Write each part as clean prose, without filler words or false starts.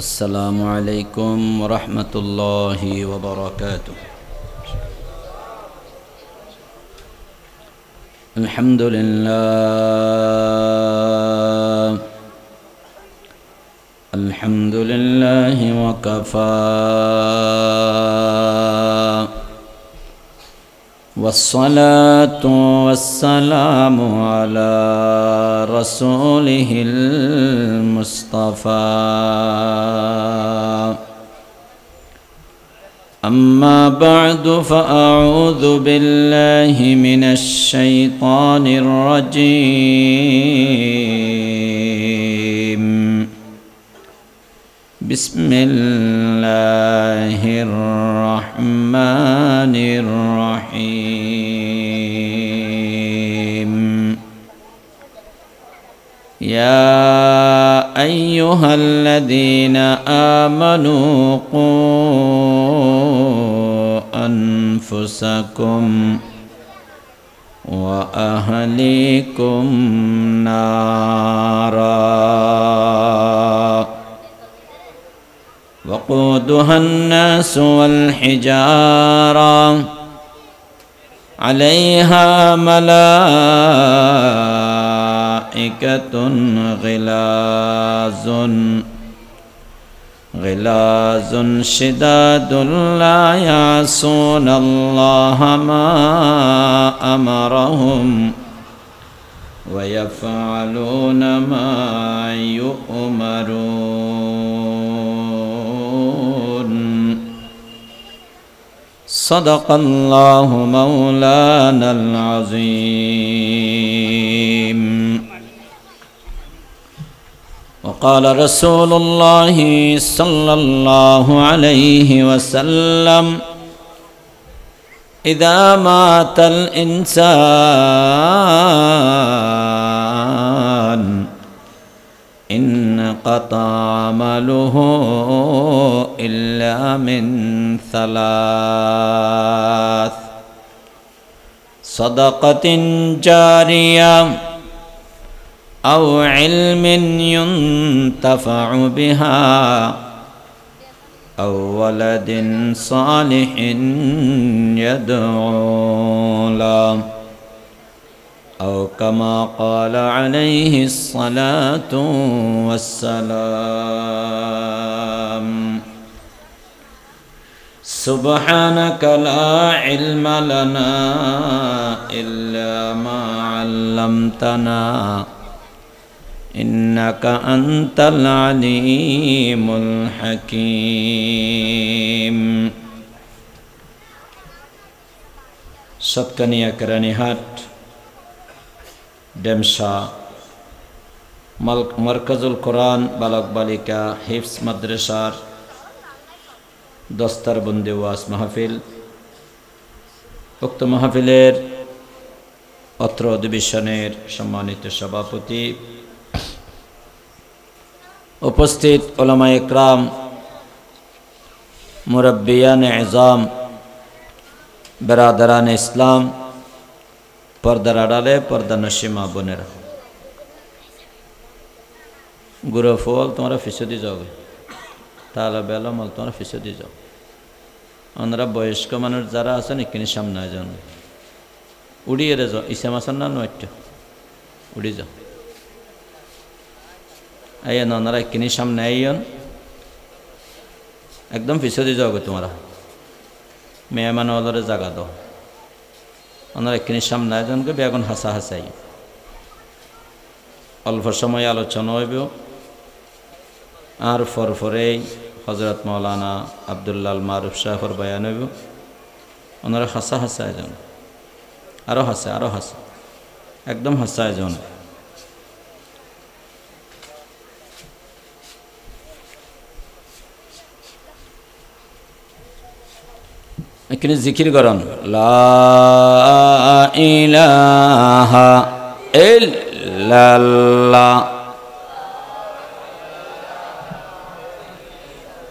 السلام عليكم ورحمة الله وبركاته. الحمد لله وكفى والصلاة والسلام على رسوله المصطفى. أما بعد فأعوذ بالله من الشيطان الرجيم. بسم الله الرحمن الرحيم. يا أيها الذين آمنوا قوا أنفسكم وأهليكم نارا وقودها الناس والحجارة عليها ملائكة غلاظ شداد لا يعصون الله ما أمرهم ويفعلون ما يؤمرون. صدق الله مولانا العظيم. وقال رسول الله صلى الله عليه وسلم: إذا مات الإنسان انقطع عمله إلا من ثلاث: صدقة جارية أو علم ينتفع بها أو ولد صالح يدعو له، أو كما قال عليه الصلاة والسلام. سبحانك لا علم لنا إلا ما علمتنا إنك أنت العليم الحكيم. সৎকানিয়া কেরানীহাট ডেমশা মারকাজুল কোরআন বালক বালিকা হিফজ মাদ্রাসার দস্তারবন্দি ওয়াজ মাহফিল। উক্ত মাহফিলের অত্র অধিবেশনের সম্মানিত সভাপতি, উপস্থিত উলামায়ে ইকরাম, মুরব্বিয়ান ইজাম, বেরাদারান ইসলাম, পর্দার আড়ালে পর্দানশী মা বোনেরা, গুরু ফল তোমরা ফিসদি যাবে, তাহলে বেলামল তোমরা ফিসদি যাও। ওনারা বয়স্ক মানুষ যারা আছেন এখানে সামনে যান, উড়িয়ে রে যাও, ইসাম আসান না নয়টা উড়ি যাও। আইন ওনারা এখানে সামনে আইন, একদম ফিসদি যাও তোমরা, মেহমান ওলারে জাগা দাও। ওনারা এখানে সামনে আয়োজনকে বেগুন হাসা হাসাই, অল্প সময় আলোচনা হইব। আর ফরফরেই হজরত মৌলানা আবদুল্লাহ মারুফ সাহেবর বয়ান হইব। ওনারা হাসা হাসা আয়োজন, আরও হাসে একদম হাসা আয়োজন। এখানে জিকির করন, লা ইলাহা ইল্লাল্লাহ,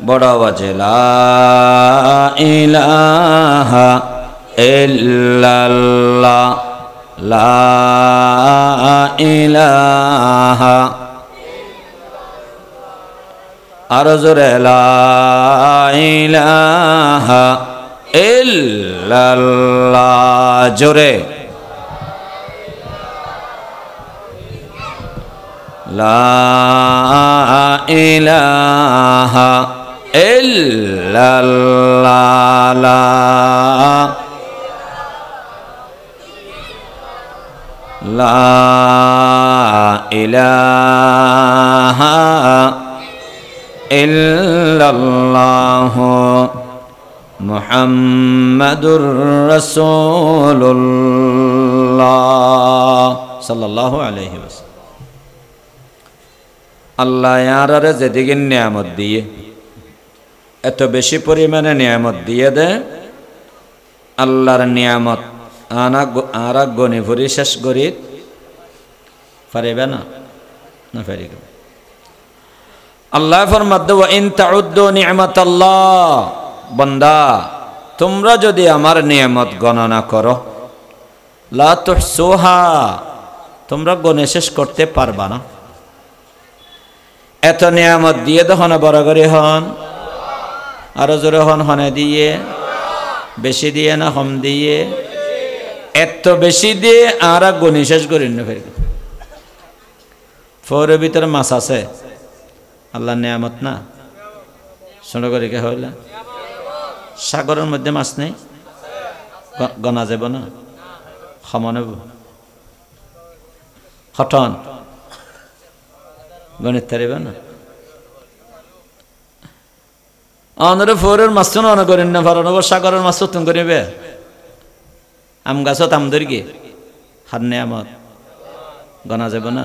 বড় আওয়াজে লা ইলাহা ইল্লাল্লাহ, লা ইলাহা আর জোরে লা ইলাহা ইল্লাল্লাহ জোরে লা ইলাহা ইল্লাল্লাহ লা ইলাহা ইল্লাল্লাহ মুহাম্মাদুর রাসূলুল্লাহ সাল্লাল্লাহু আলাইহি ওয়াসাল্লাম। আল্লাহ ইয়ারারে যেদিকে নিয়ামত দিয়ে এত বেশি পরিমাণে নিয়ামত দিয়ে দেয়, আল্লাহর নিয়ামত আরা গনি ভরি শেষ করি পারিবে না, না পারিবে। আল্লাহ ফরমাতে ওয়া ইন তাউদ্দু নি'মাতাল্লাহ, বান্দা তোমরা যদি আমার নিয়ামত গণনা করো, লা তুহসুহা, তোমরা গণে শেষ করতে পারবা না। এত নিয়ামত দিয়ে তখন বড় করে হন, আরো জোরে হন, হনে দিয়ে, বেশি দিয়ে না কম দিয়ে, এত বেশি দিয়ে আর গণি শেষ করি না ফের। ফোরের ভিতরে মাছ আছে, আল্লাহ নিয়ামত না, ছোট করে কে হইলা। সাগরের মধ্যে মাছ নেই, গনা যাব না, সমান হটন গণিত পারিবে না। অনরে ফোরের মাছ তো অন করেন না পারো, সাগরের মাছ তুমি করিবে। আম গাছত আম ধরি হার নিয়ামত গনা যাব না।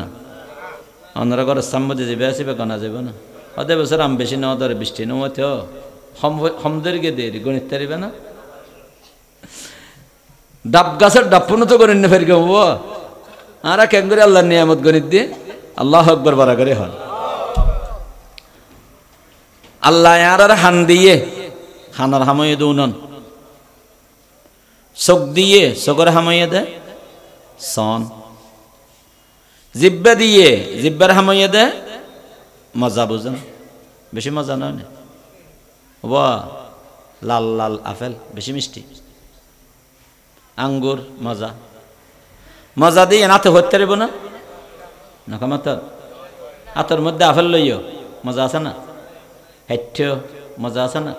অনরা ঘর সাম্মতি যাবে আসবে গনা যাব না। অদে বছর আম বেশি নেওয়া ধরে বৃষ্টি নেওয়াতে হম ধরিকে দেরি গণিত পারিবে না। ডাব গাছের ডাপ্পুন তো করেন না ফের কেউ আর কেন করে আল্লাহ নিয়ামত গণিত দিয়ে আল্লাহ আকবর বারা করে হন। আল্লাহ আর হান দিয়ে হানার হামাইয়ে দৌনন, চোখ দিয়ে চোখের হামাইয়ে দে সন, জিব্বা দিয়ে জিব্বার হামাইয়ে দে মজা বুঝেন, বেশি মজা নয় না। লাল লাল আপেল বেশি মিষ্টি, আঙ্গুর মজা, মজা দিয়ে নাতে হতে পারব না নকামাতর আতর মধ্যে আপেল লইও মজা আছে না, হেঠ্য মজা আছে না,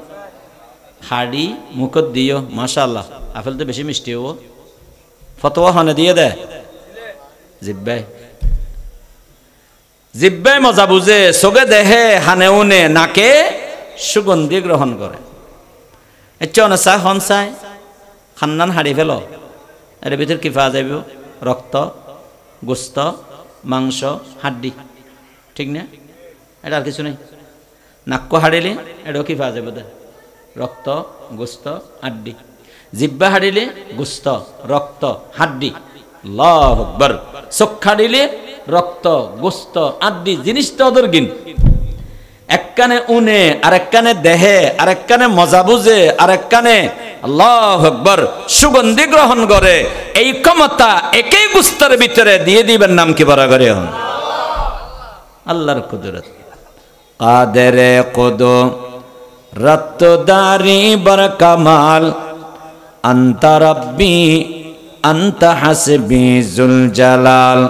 হাড়ি মুখত দিও মাশাআল্লাহ, আপেল তো বেশি মিষ্টি হবো। ফতোয়া হনে দিয়ে দে জিব্বাই, জিব্বাই মজা বুঝে, চোখে দেহে হানে উনে, নাকে সুগন্ধি গ্রহণ করে। এর চাই হন চাই খান্নান হাড়ি ফেল, এর ভিতর কি পাওয়া যাইব? রক্ত, গোস্ত, মাংস, হাড্ডি, ঠিক না? এটা আর কিছু নেই। নাক্য হাড়িলে এটাও কি পাওয়া যাবে? রক্ত, গোস্ত, হাড্ডি। জিব্বা হাড়িলে গোস্ত, রক্ত, হাড্ডি। আল্লাহু আকবার। চোখ হাড়িলে রক্ত, গোস্ত, হাড্ডি, জিনিসটা ওদের গিন। একখানে উনে, আর একখানে দেহে, আর একখানে মজা বুঝে, আর একখানে আল্লাহু আকবার সুগন্ধি গ্রহণ করে। এই ক্ষমতা একই গুস্তার ভিতরে দিয়ে দিবেন, নাম কি বড় করে হন? আল্লাহর কুদরত। কাদেরে কুদরত দারি বর কামাল, আনতা রব্বি আনতা হাসবি জুল জালাল।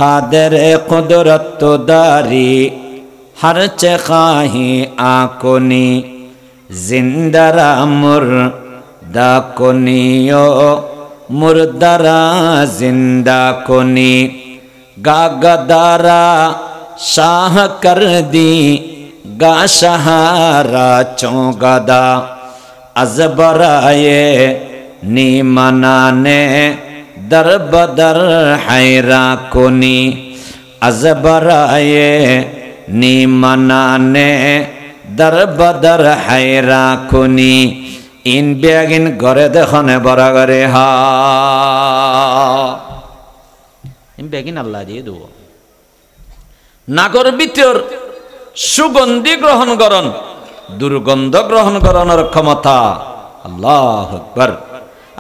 কাদেরে কুদরত দারি हर चखाही आकोनी जिंदरा मुर्दा कोनियो मुर्दरा जिंदा कोनी। गागदारा शाह कर दी गा शहारा चौगदा अजबराए नी मनाने दर बदर हैरा कोनी। अजबराए नी मनाने दर बदर हैरा कुनी। इन बेगिन घरे देखने बड़ा करे हा इन बेगिन अल्लाह दिए दो नागर बितर सुगंधि ग्रहण करन दुर्गंध ग्रहण करनर क्षमता अल्लाह अकबर।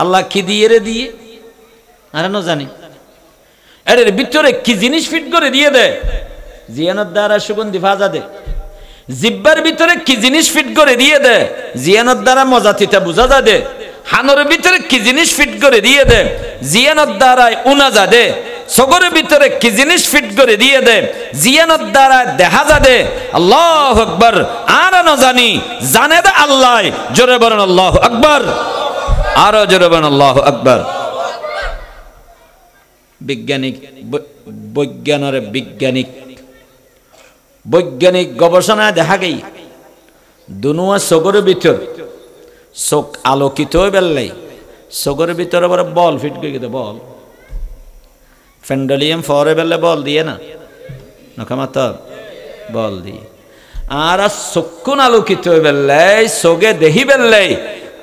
अल्लाह की दिए रे दिए अरे न जानी अरे बितरे की जिनिस फिट करे दिए दे जियानत द्वारा सुगंधि फाजा दे জিব্বার ভিতরে কি জিনিস ফিট করে দিয়ে দে জিয়ানোর দ্বারা মজাতিটা বোঝা যা দে হানোর ভিতরে কি জিনিস ফিট করে দিয়ে দে জিয়ানোর দ্বারায় উনা যা দে সগরের ভিতরে কি জিনিস ফিট করে দিয়ে দে জিয়ানোর দ্বারা দেখা যা দে আল্লাহু আকবার আর না জানি জানে দে আল্লাহ জোরে বলেন আল্লাহু আকবার আর জোরে বলেন আল্লাহু আকবার বিজ্ঞানিক বৈজ্ঞানিক গবেষণায় দেখা গেই দুনুয়া সগরের ভিতর চোখ আলোকিত হয়ে বেললাই সগরের ভিতরে আবার বল ফিট করে গেছে বল ফেন্ডলিয়াম ফরে বেললে বল দিয়ে না নখামাতা বল দিয়ে আর চক্ষুন আলোকিত হয়ে বেললাই চোখে দেহি বেললাই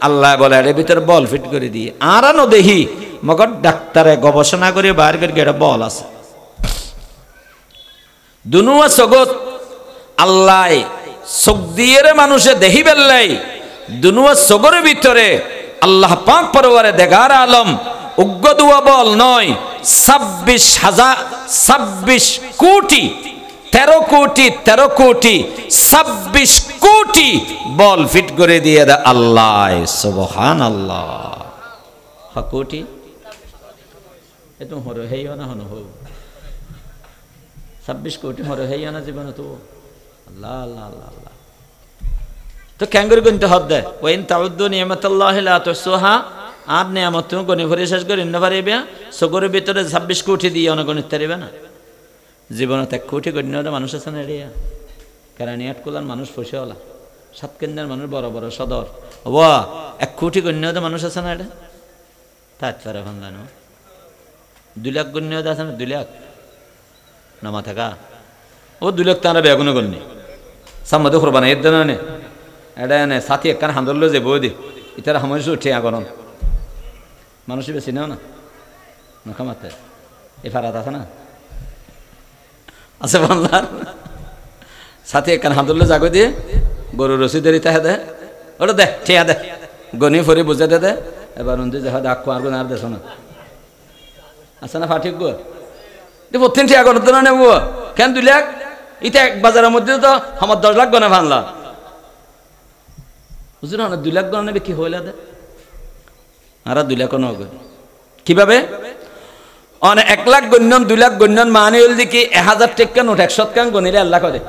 আল্লাহ বলে এর ভিতরে বল ফিট করে দিয়ে আর আনো দেহি মগর ডাক্তারে গবেষণা করে বাইর করে এটা বল আছে দুনুয়া সগত আল্লাহ চোখ দিয়ে মানুষে দেহি বেললাই দুনুয়া সগরের ভিতরে আল্লাহ পাক পরওয়ারে দেখার আলম উগ্র দুয়া বল নয় 26 কোটি 13 কোটি 26 কোটি বল ফিট করে দিয়ে দে আল্লাহ সুবহানাল্লাহ কোটি এত হরে হেইও না হন হো 26 কোটি হরে হেইও না জীবন তো আল্লাহ আল্লাহ আল্লাহ আল্লাহ তো ক্যাঙ্গুর গুনতে হদ্দে ওয়াইন তাউদ্দু নিয়ামাতাল্লাহি লা তুহসুহা আর নিয়ামত তুমি গনি ভরে শেষ করে না পারিবে সগরের ভিতরে 26 কোটি দিয়ে অনেক গণিত পারিবে না জীবনে 1 কোটি গণ্য মানুষ আছে না এরিয়া কারণ এট কুলার মানুষ ফসেওয়ালা 7 কেন্দ্রের মানুষ বড় বড় সদর ওয়া 1 কোটি গণ্য মানুষ আছে না এটা তাত পারে ভাঙানো 2 লাখ গণ্য আছে না 2 লাখ নামা থাকা ও 2 লাখ তারা বেগুনে গণ্য সামনে কুরবানি এর দেনা নে এটা নে সাথী একখান হান্দরলো যে বৌদি ইতার হামস উঠে আগরন মানুষ বেশি নাও না নখামাতে এ ফারাত আছে না আছে বাংলার সাথী একখান হান্দরলো জাগো দিয়ে গরু রসিদের ইতা দে ওটা দে ঠিয়া দে গনি ফরি বুঝে দে দে এবার উন্দি যাহা দাগ আর আর দেশ না আছে না ফাটিক গো প্রত্যেক ঠিয়া করত না নেব কেন 2 লাখ ইটা এক বাজারের মধ্যে তো আমার 10 লাখ গনে ভাঙলা বুঝলো না 2 লাখ গনে নেবে কি হইলা দে আর 2 লাখ নগদ কিভাবে অনে 1 লাখ গণ্যন 2 লাখ গণ্যন মানে হল দেখি 1000 টাকা নোট 100 টাকা গনিলে আল্লাহ করে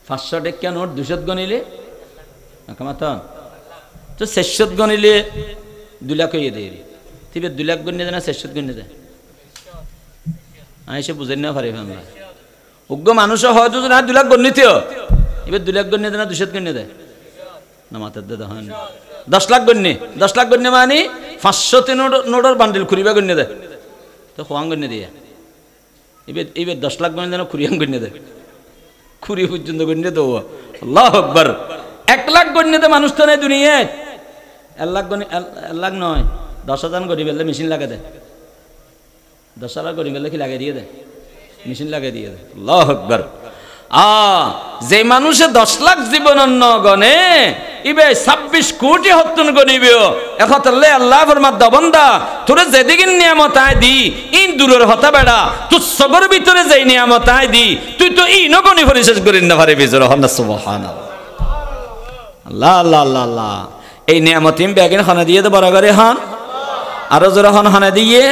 500 টাকা নোট 200 গনিলে কামাতা তো 600 গনিলে 2 লাখ হয়ে দেয় তিবে 2 লাখ গণ্য দেনা 600 গণ্য দেয় আইসে বুঝেন না পারে আমরা উগ্র মানুষ হয়তো না 2 লাখ গণ্যতেও এবার 2 লাখ গণ্য দেনা 200 গণ্য দেয় না মাথার দাদা হয় 10 লাখ গণ্য মানে 500 নোটের বান্ডিল খুরিবা গণ্য দেয় তো খোয়াং গণ্য দিয়ে এবার 10 লাখ গণ্য দেনা খুরিয়াং গণ্য দেয় খুরি পর্যন্ত গণ্য দেবো আল্লাহু আকবার 1 লাখ গণ্যতে মানুষ তো নেই দুনিয়ায় 1 লাখ গণ্য 1 লাখ নয় 10,000 গরিব এলে মেশিন লাগা দেয় 10,000 গরিব এলে কি লাগিয়ে দিয়ে দেয় মেশিন লাগিয়ে দিয়ে দেয় আল্লাহু আকবার যে মানুষে 10 লাখ জীবন গনে ইবে 26 কোটি হত্যন গনিবেও একতলে আল্লাহ ফরমাত দবন্দা তোরে যেদিকে নিয়ামত আই দি ইন দূরের হতা বেড়া তুই সগর ভিতরে যেই নিয়ামত আই দি তুই তো ইনো গনি পরিশেষ করিন না পারে বিজর হন সুবহানাল্লাহ আল্লাহ আল্লাহ আল্লাহ আল্লাহ এই নিয়ামতিম বেগিন খানা দিয়ে তো বড় করে হন আরো জোরে হন খানা দিয়ে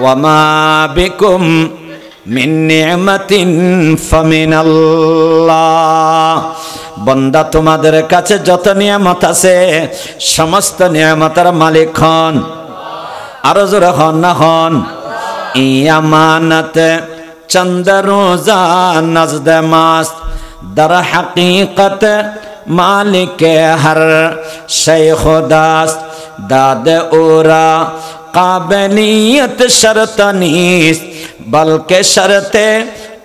ওয়ামা বিকুম মিন নি'মাতিন ফামিনাল্লাহ বন্দা তোমাদের কাছে যত নিয়ামত আছে সমস্ত নিয়ামতের মালিক হন আরো জোরে হন না হন ইয়ামানত চন্দ রোজা নজদ মাস্ত در حقیقت مالک ہر شے خداست داد اورا قابلیت شرط نیست بلکہ شرط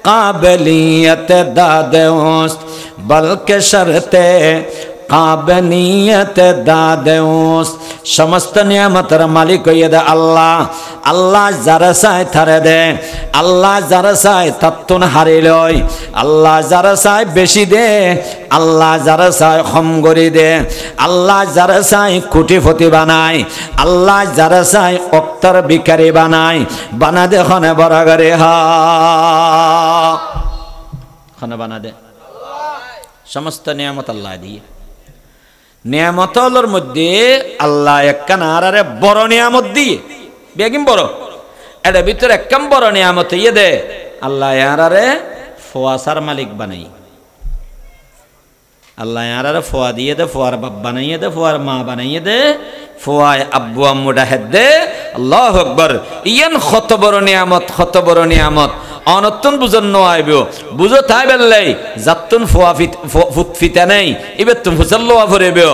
قابلیت داد اوست بلکہ شرط قابلیت داد اوست সমস্ত নিয়ামতের মালিক হইয়া দে আল্লাহ আল্লাহ যারা চায় তারে দে আল্লাহ যারা চায় তাত্তুন হারি লয় আল্লাহ যারা চায় বেশি দে আল্লাহ যারা চায় কম করে দে আল্লাহ যারা চায় কোটিপতি বানায় আল্লাহ যারা চায় অক্তর ভিখারি বানায় বানা দে খনে বড় করে খনে বানা দে সমস্ত নিয়ামত আল্লাহ দিয়ে। নিয়ামতগুলোর মধ্যে আল্লাহ একখান আরে বড় নিয়ামত দিয়ে বেগিম বড় এটার ভিতরে একদম বড় নিয়ামত ইয়ে দে আল্লাহ আরে ফোয়াসার মালিক বানাই। আল্লাহ আরে ফোয়া দিয়ে দে, ফোয়ার বাপ বানাইয়ে দে, ফোয়ার মা বানাইয়ে দে, ফোয়ায় আব্বু আম্মু ডাহেদ দে। আল্লাহু আকবার। ইয়ান কত বড় নিয়ামত, কত বড় নিয়ামত। অনতুন বুঝন নয় বুঝো তাই বেললাই যাতুন ফোয়া ফুট ফিতা নেই এবার তুমি ফুসাল্লোয়া ফুরেবে।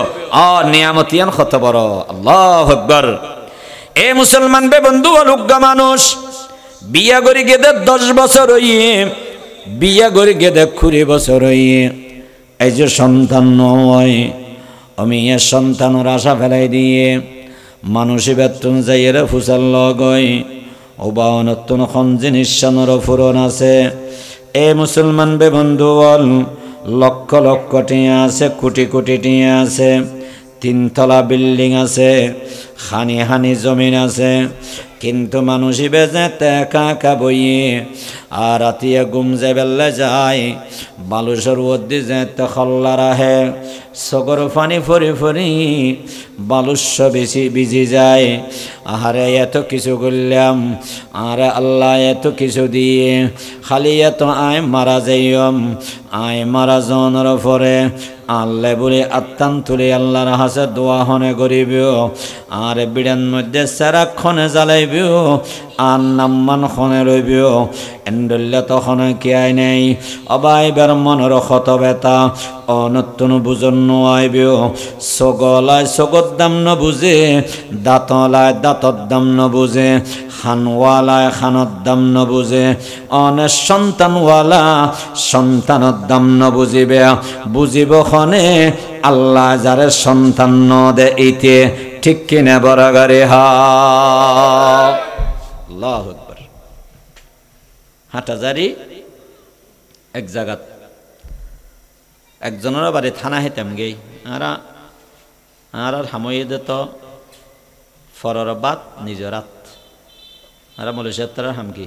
নিয়ামত ইয়ান কত বড়। আল্লাহু আকবার। এ মুসলমান বে বন্ধু অলুগ্গা মানুষ বিয়া করি গেদে 10 বছর হইয়ে, বিয়া করি গেদে 20 বছর হইয়ে, এই যে সন্তান নয় আমি এ সন্তানের আশা ফেলাই দিয়ে মানুষই বেতন যাইয়ের ফুসাল্ল গই ওবা নতুন খন জিনিসের ফুরন আছে। এ মুসলমান বে বন্ধু বল লক্ষ লক্ষ টিয়া আছে, কোটি কোটি টিয়া আছে, 3 তলা বিল্ডিং আছে, খানি হানি জমিন আছে, কিন্তু মানুষই বেজে একা একা বইয়ে আর রাতিয়া ঘুম যায় বেল্লে যায় বালুসর ওদ্দি যেতে খল্লা রাহে সগর পানি ফরি ফরি বালুস্য বেশি বিজি যায়। আহারে এত কিছু করলাম, আরে আল্লাহ এত কিছু দিয়ে খালি এত আয় মারা যাইম, আয় মারা জনের পরে আল্লাহ বলে আত্মান তুলে আল্লাহর হাসে দোয়া হনে করিবিও, আর বিড়ান মধ্যে সারাক্ষণে জ্বালাইবিও, আর নাম্মান খনে রইবিও। এন্ডল্লা তখন কি আয় নেই অবাইবার মনের ক্ষত ব্যথা অনতুন বুঝন আইবিও। সগলায় সগর দাম ন বুঝে, দাঁতলায় দাঁতর দাম ন বুঝে, খানওয়ালায় খানত দাম ন বুঝে, অনে সন্তানওয়ালা সন্তানের দাম ন বুঝিবে। বুঝিব খনে আল্লাহ যারে সন্তান ন দে ইতে ঠিক কিনে বরাগারে হা। আল্লাহু আকবার। হাটাজারি এক জায়গা একজনের বাড়ি থানা হেতাম গেই আর হাময়ে দে তো ফরর বাদ নিজরাত আর মলেশিয়ার হামকি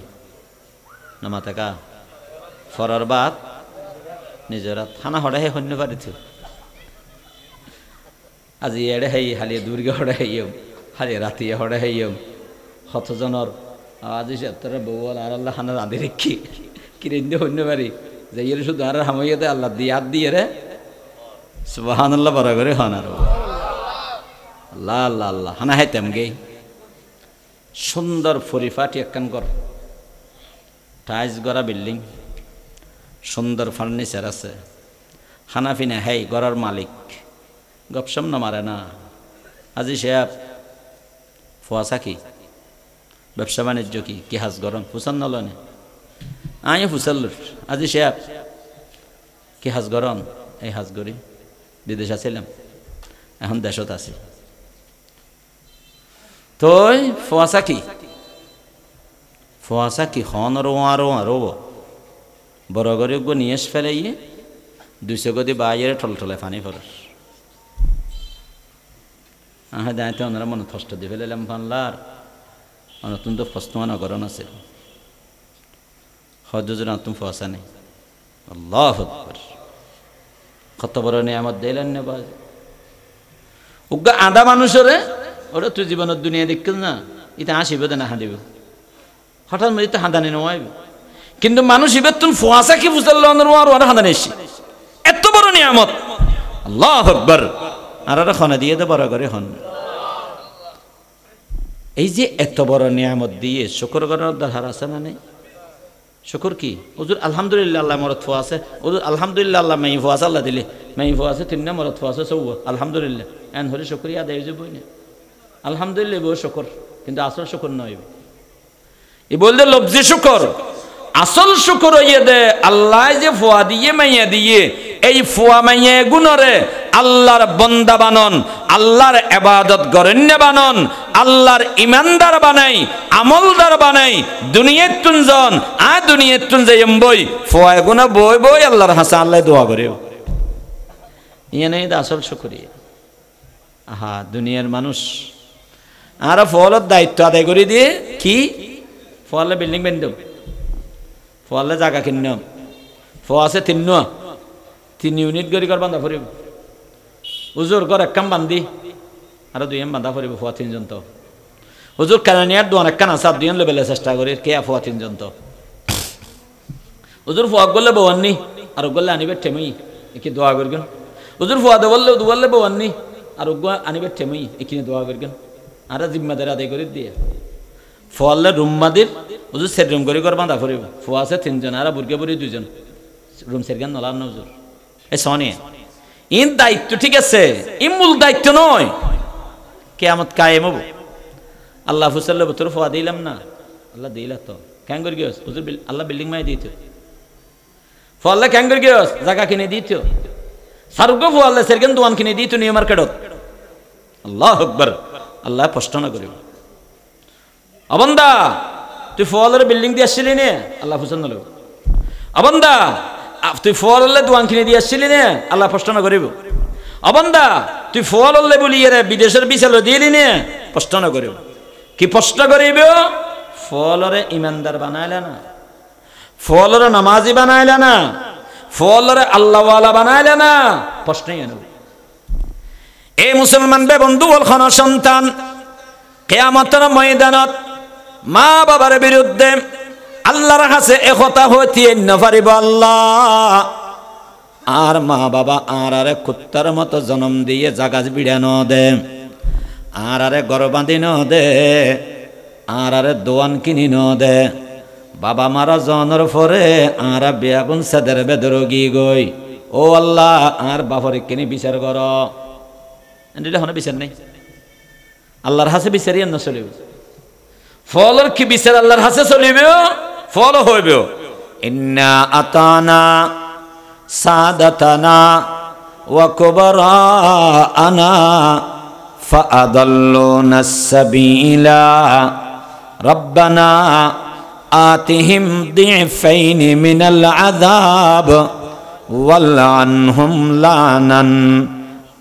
নামা থাকা ফরর বাদ নিজরাত থানা হড়ে হে সৈন্য বাড়ি থিও আজি এড়ে হেই হালিয়ে দুর্গে হড়ে হেইম হালিয়ে রাতিয়ে হড়ে হেইম হতজনের আজি সত্তর বউল আর আল্লাহ খানা রাঁধি রেখি কিরেন্দে সৈন্য বাড়ি যাই শুধু আর হাময়ে দে আল্লাহ দিয়ে হাত দিয়ে রে সুবহানাল্লাহ বড় করে হন আর আল্লাহ আল্লাহ আল্লাহ হানা হাইতাম গে সুন্দর ফরিফাটি একখান ঘর, টাইলস গড়া বিল্ডিং, সুন্দর ফার্নিচার আছে, খানা পিনা হেই ঘরের মালিক গপসম না মারে না। আজি সে ফুয়াশা কি ব্যবসা বাণিজ্য কি হাজ গরম ফুসান নলনে আয় ফুসাল আজি সে কি হাজ গরম এই হাজ গরি বিদেশ আছিলাম এখন দেশত আছি। তই ফুয়াশা কি খন রো বড় করে গো নিয়ে ফেলাইয়ে 200 গদি বাইরে ঠলঠলে ফানি ফরস আহ দায়িত্ব ওনারা মনে কষ্ট দিয়ে ফেলাইলাম ফানলার নতুন তো ফস্তমান গরম আছে হজর নতুন ফুয়াশা নেই। আল্লাহু আকবার। কত বড় নিয়ামত দিলেন না বাজ উগা আধা মানুষরে ওরা তুই জীবনের দুনিয়া দেখছিস না এটা আসিব না হাঁদিব হঠাৎ মধ্যে তো হাঁদানি নয়, কিন্তু মানুষ এবার তুমি ফুয়াশা কি বুঝল আর হাঁদানি এসি এত বড় নিয়ামত। আল্লাহু আকবার। আর খনা দিয়ে দে বড় করে হন এই যে এত বড় নিয়ামত দিয়ে শুকর করার দরকার আছে না নেই? শুকর কি হুজুর আলহামদুলিল্লাহ আল্লাহ মরত ফুয়া আছে, হুজুর আলহামদুলিল্লাহ আল্লাহ মাই ফুয়া আল্লাহ দিলে মাই ফুয়া আছে তিন মরত ফুয়া আছে সৌ আলহামদুলিল্লাহ এন হলে শুকরিয়া দেয় যে বই না আলহামদুলিল্লাহ বউ শুকর, কিন্তু আসল শুকর নয় এ বললে লব্জি শুকর। আসল শুকর হইয়ে দে আল্লাহ যে ফুয়া দিয়ে মাইয়া দিয়ে এই ফুয়া মাইয়া গুণরে আল্লাহর বন্দা বানন, আল্লাহর ইবাদত গরণ্য বানন, আল্লাহর ইমানদার বানাই, আমলদার বানাই, দুনিয়ার তুনজন দুনিয়ার তুন যাইম বই ফুয়া গুণা বই বই আল্লাহর হাসা আল্লাহ দোয়া করে ইয়ে নেই আসল শুকরিয়া। আহা দুনিয়ার মানুষ আর ফলের দায়িত্ব আদায় করে দিয়ে কি ফলে বিল্ডিং বান্ধব, ফলে জায়গা কিনম, ফ আছে তিন্ন 3 ইউনিট গড়ি কর বান্ধা ফুরিব হুজুর ঘর একখান বান্ধি আর 2 এম বান্ধা ফুরিব ফুয়া 3 জন তো হুজুর কানানিয়ার দোয়ান একখান আছে 2 এম লেভেলে চেষ্টা করি কে ফুয়া 3 জন তো হুজুর ফুয়া গলে বওয়াননি আর গলে আনিবে ঠেমই কি দোয়া করবেন হুজুর ফুয়া দুবলে বওয়াননি আর আনিবে ঠেমই এখানে দোয়া করবেন আর জিম্মাদারি আদায় করে দিয়ে ফলে রুমমাদির হুজুর সেট রুম করে বান্ধা ফুরিব ফুয়া আছে 3 জন আর বুর্গে বুড়ি 2 জন রুম সেরগান নলার না হুজুর এই সনিয়ে ইন দায়িত্ব ঠিক আছে ইমূল দায়িত্ব নয় কিয়ামত কায়েম হবে আল্লাহ ফুসাল্লাহ বতর ফুয়া দিলাম না আল্লাহ দিলা তো কেন করে গিয়েছ হুজুর আল্লাহ বিল্ডিং মাই দিত ফুয়াল্লাহ কেন করে গিয়েছ জায়গা কিনে দিত সারুগো ফুয়াল্লাহ সেরগান দোয়ান কিনে দিত নিউ মার্কেটত আল্লাহু আকবার আল্লাহ প্রশ্ন না করিব অবন্দা তুই ফুয়ালের বিল্ডিং দিয়ে আসছিলি নে আল্লাহ ফুসাল্লাহ লো অবন্দা তুই ফোয়ালে দোয়ান কিনে দিয়ে আসছিলি নে আল্লাহ প্রশ্ন না করিব অবন্দা তুই ফোয়ালে বলিয়ে রে বিদেশের বিশালো দিলি নে প্রশ্ন না করিব কি প্রশ্ন করিব ফলরে ইমানদার বানাইলা না ফলরে নামাজি বানাইলা না ফলরে আল্লাহওয়ালা বানাইলা না প্রশ্নই আনব এই মুসলমান বে বন্ধু বল খন সন্তান কিয়ামতের ময়দানত মা বাবার বিরুদ্ধে আল্লাহর কাছে একতা হইতে নপারিব আল্লাহ আর মা বাবা আর আরে কুত্তার মতো জন্ম দিয়ে জাগা বিড়া ন দে আর আরে ঘর বাঁধি ন দে আর আরে দোয়ান কিনি ন দে বাবা মারা জনের পরে আর বেয়াগুন সেদের বেদরগি গই ও আল্লাহ আর বাপরে কিনি বিচার কর এটা হনে বিচার নেই আল্লাহর হাসে বিচারি না চলিব ফলর কি বিচার আল্লাহর হাসে চলিব ফল হইব ইন্না আতানা সাদাতানা ওয়া কুবরাআনা ফাআদাল্লুনা সাবিলা রব্বানা আতিহিম দিফাইন মিনাল আযাব ওয়ালআনহুম লানান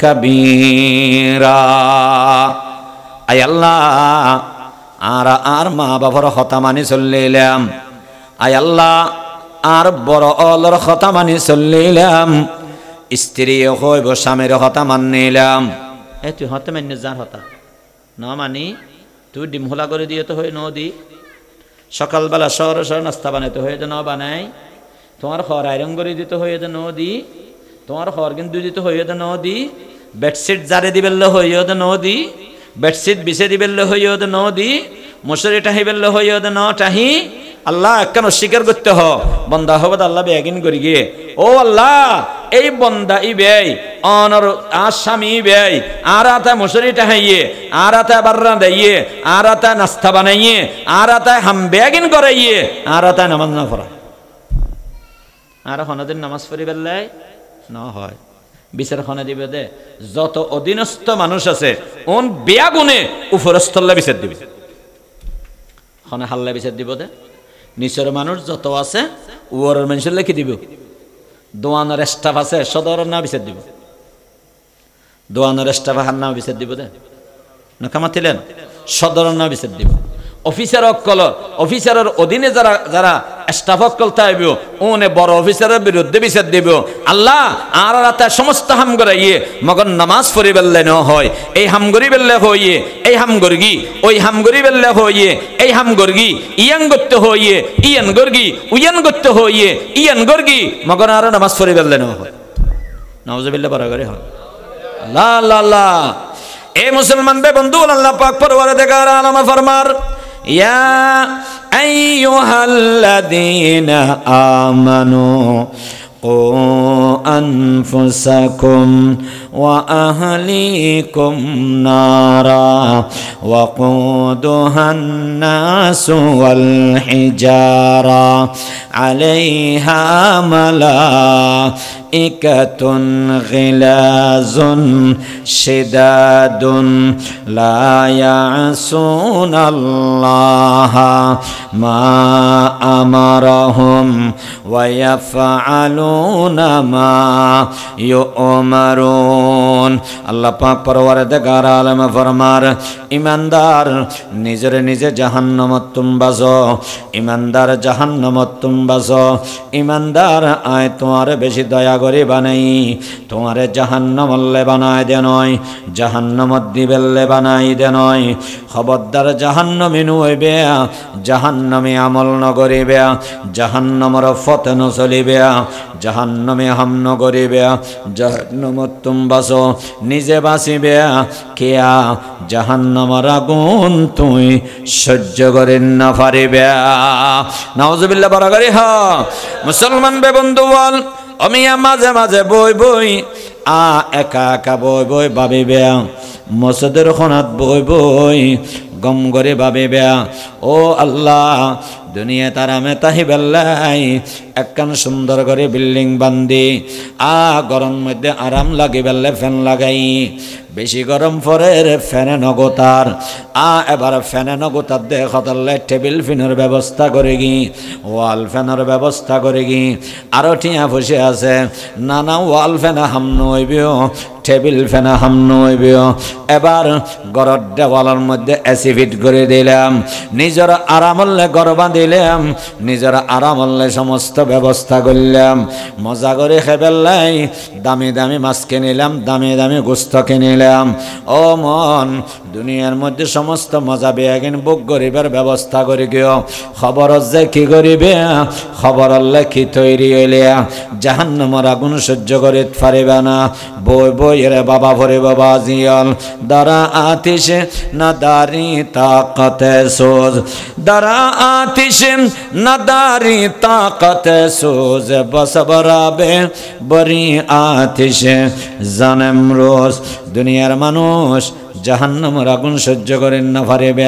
কাবীরা আয় আল্লাহ আর মা বাবার কথা মানি চললিলাম আয় আল্লাহ আর বড় অলর কথা মানি চললিলাম স্ত্রী হইব স্বামীর কথা মানিলাম এ তুই হতে মান্য যার হতা ন মানি তুই ডিম হোলা করে দিয়ে তো হয়ে ন দি সকালবেলা শহর নাস্তা বানাইতে হয়ে যে ন বানাই তোমার খর আয়রন করে দিতে হয়ে যে ন দি তোমার খর কিন্তু দিতে হয়ে যে ন দি বেডশিট জারে দিবেলে হয়ে যে ন দি বেডশিট বিছে দিবেলে হয়ে যে ন দি মশারি টাহি বেলে হয়ে যে ন টাহি আল্লাহ কেন স্বীকার করতে হ বন্দা হবদ আল্লাহ বেগিন করি গিয়ে ও আল্লাহ এই বন্দা ই বেই অনর আসামি বেই আর আতা মশারি টাহাইয়ে আর আতা বাররা দেইয়ে আর আতা নাস্তা বানাইয়ে আর আতা হাম বেগিন করাইয়ে আর আতা নামাজ না পড়া আর হনদিন নামাজ পড়ি বেলাই ন হয় বিচার খনে দিবে দে যত অধীনস্থ মানুষ আছে ওন বেয়াগুনে উপরস্থল্লা বিচার দিবে খনে হাল্লা বিচার দিব দে নিচের মানুষ যত আছে ওর মানুষের লিখে দিব দোয়ানের স্টাফ আছে সদরের না বিচার দিব দোয়ানের স্টাফ হার নাম বিচার দিব দে না কামাতিলেন সদরের না বিচার দিব অফিসার অকল অফিসারের অধীনে যারা যারা স্টাফ অকল থাকব ওনে বড় অফিসারের বিরুদ্ধে বিচার দিব আল্লাহ আর রাতে সমস্ত হাম গড়াইয়ে মগন নামাজ পড়ি বেললে ন হয় এই হাম গড়ি বেললে হইয়ে এই হাম গর্গি ওই হাম গড়ি বেললে হইয়ে এই হাম গর্গি ইয়ান করতে হইয়ে ইয়ান গর্গি উয়ান করতে হইয়ে ইয়ান গর্গি মগন আর নামাজ পড়ি বেললে ন হয় নাউজুবিল্লাহ বরাবরই হয় লা লা লা এ মুসলমান বে বন্ধু আল্লাহ পাক পরওয়ারদিগার আলম ফরমার ইয়া আইয়ুহাল্লাযীনা আমানু কু আনফুসাকুম ওয়া আহলিকুম নারা ওয়াকুদুহান নাসু ওয়াল হিজারা আলাইহা মালাইকাতুন গিলাজুন শিদাদুন লা ইয়াসুনাল্লাহা মা আমারাহুম ওয়া ইয়াফআলুনা মা ইউমারুন ইয়ালামুন। আল্লাহ পাক পরওয়ারদিগার আলম ফরমার, ইমানদার নিজরে নিজে জাহান্নামত তুম বাজো, ইমানদার জাহান্নামত তুম বাজো। ইমানদার আয় তোমার বেশি দয়া করে বানাই, তোমারে জাহান্নামল্লে বানায় দে নয়, জাহান্নামত দিবেল্লে বানাই দে নয়। খবরদার জাহান্নামে নইবে, জাহান্নামে আমল নগরিবে, জাহান্নামর ফতে নচলিবে, জাহান্নামে হাম নগরিবে, জাহান্নামত তুম বাঁচো, নিজে বাঁচিবে কেয়া, জাহান্নামর আগুন তুই সহ্য করে না পারিবে। নাউজুবিল্লাহ বড় করে হ মুসলমান বে বন্ধু বল, আমি মাঝে মাঝে বই বই একা একা বই বই ভাবিবে, মসজিদের খনাত বই বই গম করে ভাবিবে, ও আল্লাহ দুনিয়া তারা মেতাহি বেল্লাই একখান সুন্দর করে বিল্ডিং বান্ধি গরম মধ্যে আরাম লাগি বেললে ফ্যান লাগাই, বেশি গরম পরে ফ্যানে নগতার এবার ফ্যানে নগতার দেখলে টেবিল ফ্যানের ব্যবস্থা করে গি, ওয়াল ফ্যানের ব্যবস্থা করে গি, আরো টিয়া বসে আছে নানা ওয়াল ফ্যানে হাম নইবিও, টেবিল ফ্যানে হাম নইবিও। এবার গড়ের দেওয়ালের মধ্যে এসি ফিট করে দিলাম, নিজের আরামলে গরবা দিলাম, নিজের আরামলে সমস্ত ব্যবস্থা করলাম, মজা করে খেবেলাই, দামি দামি মাছ কিনিলাম, দামি দামি গোস্ত কিনিলাম। ও মন, দুনিয়ার মধ্যে সমস্ত মজা বেয়াগিন বুক গরিবের ব্যবস্থা করে গিয়েও খবর যে কি করিবে, খবর কি তৈরি হইলে জাহান্নামের আগুন সহ্য করে পারিবে না। বই বই রে বাবা ভরে বাবা জিয়াল, দারা আতিশে না দারি তাকতে সোজ, দারা আতিশে না দারি তাকতে সোজ, বস বরাবে বরি আতিশে জানেম রোজ। দুনিয়ার মানুষ জাহান্নামের আগুন সহ্য করেন না পারিবে,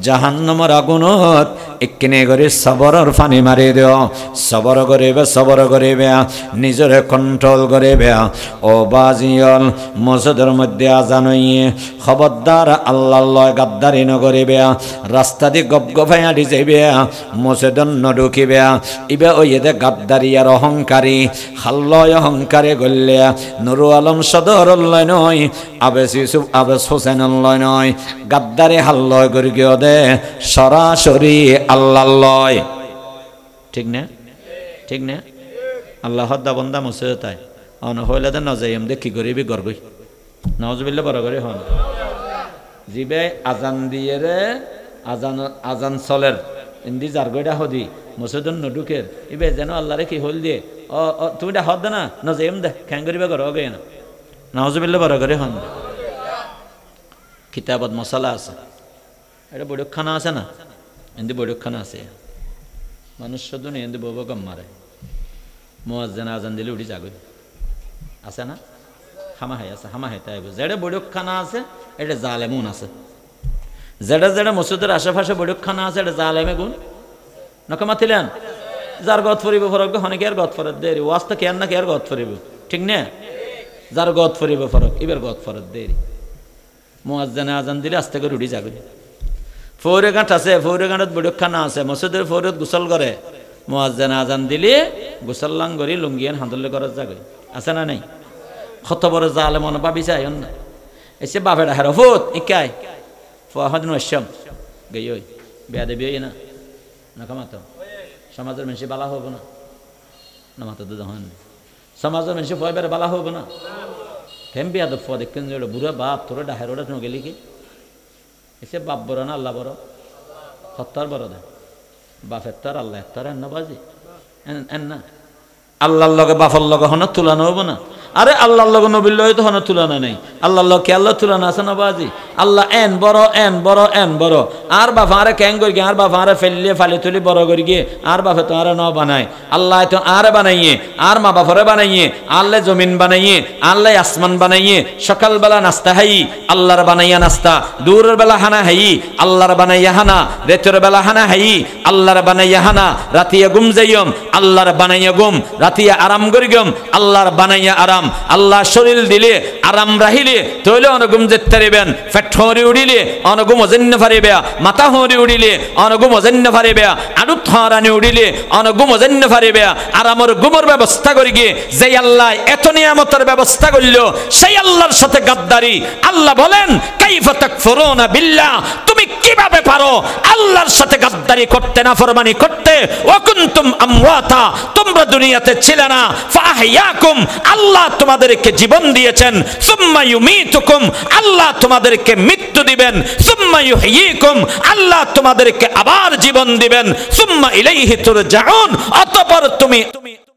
জাহান্নামের আগুনত এখানে করে সবরের পানি মারি দিও, সবর করিবে, সবর করিবে, নিজরে কন্ট্রোল করিবে। ও বাজিয়ল মসজিদের মধ্যে আজান হইয়ে খবরদার আল্লাহর লয় গাদ্দারি নকরিবে, রাস্তা দিয়ে গপ গপাই আঁটি যাইবে, মসজিদন নঢুকিবে, ইবে ওই এতে গাদ্দারি আর অহংকারী হাল্লয় অহংকারে গল্লে নুরু আলম সদর লয় নয়, আবেস ইউসুফ আবেস হোসেন লয় নয়, গাদ্দারি হাল্লয় করি গিয়ে দে সরাসরি আল্লাহ লয়। ঠিক না? ঠিক না? আল্লাহ হদ্দা বন্দা মুসে তাই অন হইলে দেন নজাইম দেখি করিবি গর্গই নজবিল্লা বড় করে হন জিবে আজান দিয়ে রে আজান আজান চলের ইন্দি জারগইটা হদি মুসেদন নডুকের ইবে যেন আল্লাহ রে কি হল দিয়ে তুমি এটা হদ না নজাইম দে খ্যাং করিবে গর গে না নজবিল্লা বড় করে হন। কিতাবত মশলা আছে, এটা বৈঠকখানা আছে না, এমনি বৈঠকখানা আছে, মানুষ শুধু নেই এমনি বউ গম মারে, মুয়াজ্জিন আজান দিলে উঠি যাগই আছে না, হামাহাই আছে, হামাহাই তাই যেটা বৈঠকখানা আছে এটা জালেমুন আছে, যেটা যেটা মসজিদের আশেপাশে বৈঠকখানা আছে এটা জালেমে গুণ নকে মাতিলেন, যার গত ফরিব ফরক হনে কে আর গত ফরত দেরি ওয়াস্তা কে আর না কে আর গত ফরিব, ঠিক না? যার গত ফরিব ফরক এবার গত ফরত দেরি, মুয়াজ্জিন আজান দিলে আস্তে করে উঠি যাবে। ফৌরে ঘাট আছে, ফৌরে ঘাটত বৈঠকখানা আছে, মসজিদের ফৌরত গোসল করে, মুয়াজ্জিন আজান দিলে গোসল লাং করি লুঙ্গিয়ান হাঁদলে করার যাবে, আছে না নাই? কত বড় জালে মনে পাবি চাই না এসে বাপেরা হের ফুট ইকাই ফুয়াহাদিন অশ্বম গই ওই বেয়া দেবী ওই না নাকামাতো সমাজের মানুষ বালা হবো না, না মাতো তো যখন সমাজের মানুষ ফয়বার বালা হবো না, কেম বিয়া দফ দেখেন যে বুড়া বাপ তোর ডাহের ওটা ন গেলি কি এসে বাপ বড় না আল্লাহ বড়, সত্তর বড় দে বাপের তোর আল্লাহ তোর এন বাজি এন না আল্লাহর লগে বাপর লগে হন তুলনা হবো না। আরে আল্লাহর লগে নবীর লগে তো হন তুলনা নেই, আল্লাহর লগে আল্লাহ তুলনা আছে না বাজি, আল্লাহ এন বড় এন বড় এন বড়, আর বাপা আরে ক্যাং করি আর বাপা আরে ফেললে ফালি তুলি বড় করি গিয়ে আর বাপে তো আরে ন বানায়, আল্লাহ তো আরে বানাইয়ে আর মা বাপরে বানাইয়ে, আল্লাহ জমিন বানাইয়ে, আল্লাহ আসমান বানাইয়ে, সকালবেলা নাস্তা হাই আল্লাহর বানাইয়া নাস্তা, দূরের বেলা হানা হাই আল্লাহর বানাইয়া হানা, রেতের বেলা হানা হাই আল্লাহর বানাইয়া হানা, রাতিয়া গুম যাইম আল্লাহর বানাইয়া গুম, রাতিয়া আরাম করি গম আল্লাহর বানাইয়া আরাম, আল্লাহ শরীর দিলে আরাম রাহিলে উড়িলে তৈলে অনগুম যেতে পারিবেন পেট হরি উড়িলে অনগুম অজন্য পারিবে মাথা হরি উড়িলে অনগুম অজন্য পারিবে আডু থরানি উড়িলে অনগুম অজন্য পারিবে আর আমার গুমর ব্যবস্থা করি গিয়ে যে আল্লাহ এত নিয়ামতের ব্যবস্থা করল সেই আল্লাহর সাথে গাদ্দারি আল্লাহ বলেন কাইফা তাকফুরুনা বিল্লাহ তুমি কিভাবে পারো আল্লাহর সাথে গাদ্দারি করতে নাফরমানি করতে ওয়া কুনতুম আমওয়াতা তোমরা দুনিয়াতে ছিলে না ফাহইয়াকুম আল্লাহ তোমাদেরকে জীবন দিয়েছেন সুম্মা ইউমিতুকুম আল্লাহ তোমাদেরকে মৃত্যু দিবেন সুম্মা ইউহয়িকুম আল্লাহ তোমাদেরকে আবার জীবন দিবেন সুম্মা ইলাইহি তুরজাউন অতঃপর তুমি